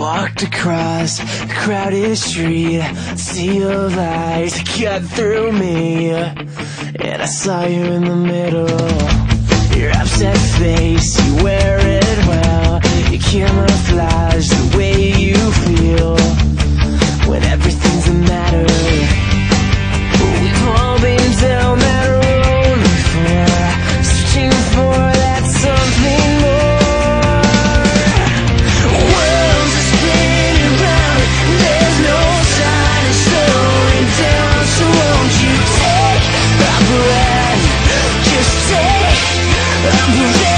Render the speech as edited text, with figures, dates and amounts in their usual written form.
Walked across a crowded street, sea of light cut through me, and I saw you in the middle. Your upset face, you wear it well, you camouflage the way you feel when everything's a matter. We've all been down that road before, searching for that something more. Worlds are spinning round, there's no sign of slowing down. So won't you take a breath, just take a breath.